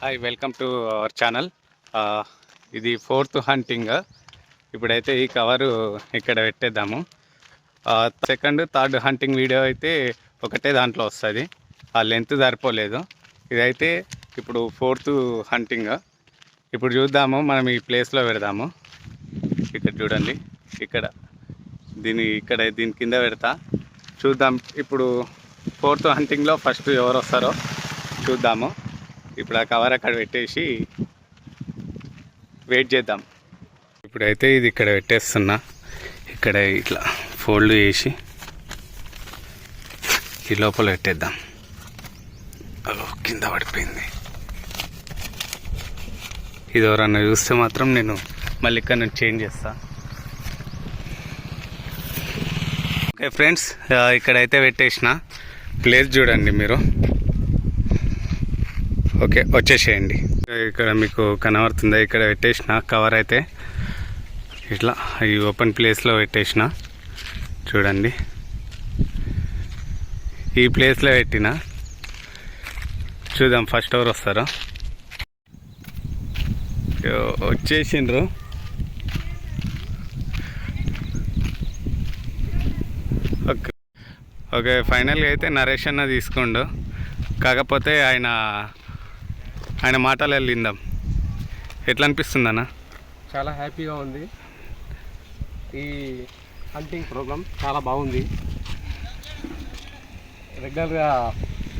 Hi, welcome to our channel. ఇది 4th hunting. ఇప్పుడైతే ఈ కవరు ఇక్కడ పెట్టేద్దాము. సెకండ్, థర్డ్ హంటింగ్ వీడియో అయితే ఒకటే దాంట్లో వస్తుంది. ఆ లెంత్ సరిపోలేదు. ఇదైతే ఇప్పుడు 4th హంటింగ్. ఇప్పుడు చూద్దాము, మనం ఈ ప్లేస్లో పెడదాము. ఇక్కడ చూడండి, దీని కింద పెడతా. చూద్దాం ఇప్పుడు 4th హంటింగ్లో ఫస్ట్ ఎవరు వస్తారో చూద్దాము. ఇప్పుడు ఆ కవర్ అక్కడ పెట్టేసి వెయిట్ చేద్దాం. ఇప్పుడైతే ఇది ఇక్కడ పెట్టేస్తున్నా. ఇక్కడ ఇట్లా ఫోల్డ్ చేసి ఈ లోపల పెట్టేద్దాం. కింద పడిపోయింది. ఇది ఎవరన్నా చూస్తే మాత్రం నేను మళ్ళీ ఇక్కడ నుంచి చేంజ్ చేస్తా. ఓకే ఫ్రెండ్స్, ఇక్కడైతే పెట్టేసిన. ప్లేస్ చూడండి మీరు. ఓకే, వచ్చేసేయండి. ఇక్కడ మీకు కనబడుతుందా? ఇక్కడ పెట్టేసిన కవర్ అయితే ఇట్లా ఈ ఓపెన్ ప్లేస్లో పెట్టేసిన. చూడండి, ఈ ప్లేస్లో పెట్టిన. చూద్దాం ఫస్ట్ ఎవరు వస్తారో. వచ్చేసిండ్రు. ఓకే, ఫైనల్గా అయితే నరేష్ అన్న తీసుకోండు. కాకపోతే ఆయన మాటలు వెళ్ళిందాం. ఎట్లా అనిపిస్తుంది అన్న? చాలా హ్యాపీగా ఉంది. ఈ హంటింగ్ ప్రోగ్రామ్ చాలా బాగుంది. రెగ్యులర్గా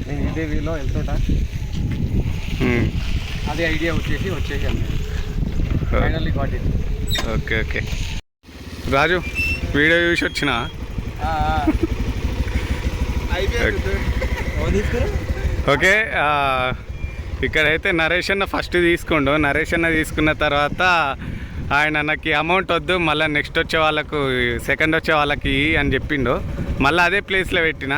నేను ఇదే వీలో వెళ్తుంటా. అదే ఐడియా వచ్చేసాను. Finally got it. Okay okay Raju, video చూసి వచ్చిన. ఓకే, ఇక్కడైతే నరేష్ అన్న ఫస్ట్ తీసుకోండు. నరేష్ అన్న తీసుకున్న తర్వాత ఆయన నాకు అమౌంట్ వద్దు, మళ్ళీ నెక్స్ట్ వచ్చే వాళ్ళకు, సెకండ్ వచ్చే వాళ్ళకి అని చెప్పిండు. మళ్ళీ అదే ప్లేస్లో పెట్టిన.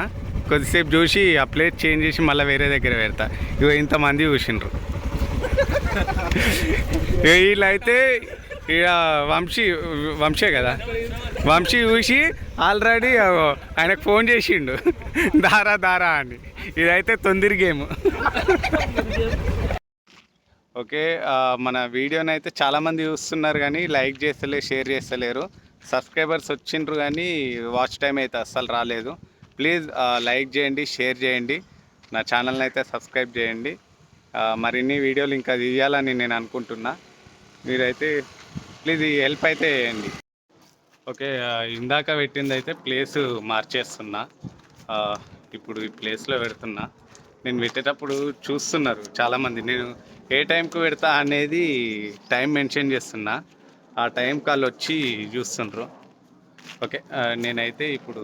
కొద్దిసేపు చూసి ఆ ప్లేస్ చేంజ్ చేసి మళ్ళీ వేరే దగ్గర పెడతా. ఇగో ఇంతమంది చూసిండ్రు. వీళ్ళైతే ఇక వంశే కదా, వంశీ చూసి ఆల్రెడీ ఆయనకు ఫోన్ చేసిండు, దారా అని. ఇదైతే తొందర గేమ్. ఓకే, మన వీడియోని అయితే చాలామంది చూస్తున్నారు కానీ లైక్ చేస్తలేరు, షేర్ చేస్తలేరు. సబ్స్క్రైబర్స్ వచ్చిండ్రు కానీ వాచ్ టైం అయితే అస్సలు రాలేదు. ప్లీజ్ లైక్ చేయండి, షేర్ చేయండి, నా ఛానల్ని అయితే సబ్స్క్రైబ్ చేయండి. మరిన్ని వీడియోలు ఇంకా తీయాలని నేను అనుకుంటున్నా. మీరైతే ప్లీజ్ ఈ హెల్ప్ అయితే చేయండి. ఓకే, ఇందాక పెట్టింది అయితే ప్లేసు మార్చేస్తున్నా. ఇప్పుడు ఈ ప్లేస్లో పెడుతున్నా. నేను పెట్టేటప్పుడు చూస్తున్నారు చాలామంది, నేను ఏ టైంకు పెడతా అనేది టైం మెన్షన్ చేస్తున్నా. ఆ టైం కాల్ వచ్చి చూస్తుండ్రు. ఓకే, నేనైతే ఇప్పుడు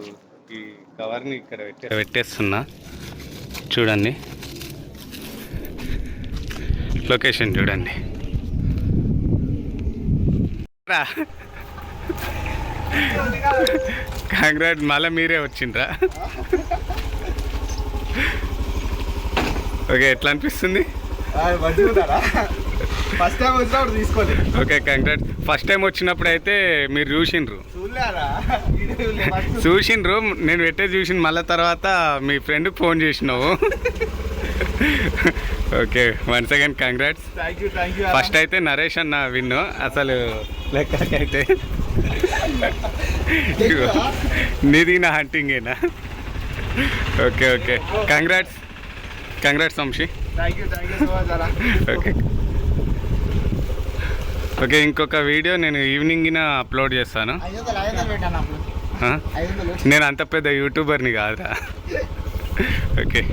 ఈ కవర్ని ఇక్కడ పెట్టేస్తున్నా. చూడండి, లొకేషన్ చూడండి. కాంగ్రాట్, మళ్ళీ మీరే వచ్చిండ్రా? ఓకే, ఎట్లా అనిపిస్తుంది? ఫస్ట్ టైం వచ్చినప్పుడు తీసుకోండి. ఓకే, కాంగ్రాట్. ఫస్ట్ టైం వచ్చినప్పుడు అయితే మీరు చూసిండ్రు. నేను పెట్టేది చూసిండు. మళ్ళీ తర్వాత మీ ఫ్రెండ్కి ఫోన్ చేసినావు. Okay, once again congrats. First అయితే నరేష్ అన్న విన్ను అసలు లెక్కకైతే. నీది నా హంటింగేనా? Okay okay, congrats Vamshi. Okay okay, ఇంకొక వీడియో నేను ఈవినింగ్న అప్లోడ్ చేస్తాను. నేను అంత పెద్ద యూట్యూబర్ని కాదురా. ఓకే.